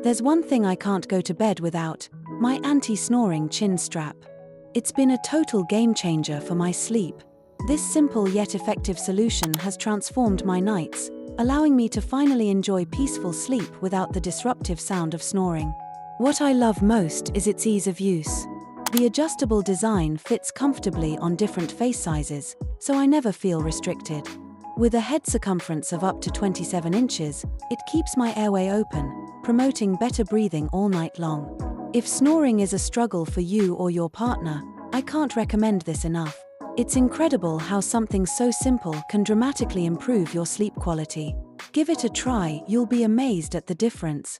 There's one thing I can't go to bed without: my anti-snoring chin strap. It's been a total game changer for my sleep. This simple yet effective solution has transformed my nights, allowing me to finally enjoy peaceful sleep without the disruptive sound of snoring. What I love most is its ease of use. The adjustable design fits comfortably on different face sizes, so I never feel restricted. With a head circumference of up to 27 inches, it keeps my airway open, promoting better breathing all night long. If snoring is a struggle for you or your partner, I can't recommend this enough. It's incredible how something so simple can dramatically improve your sleep quality. Give it a try, you'll be amazed at the difference.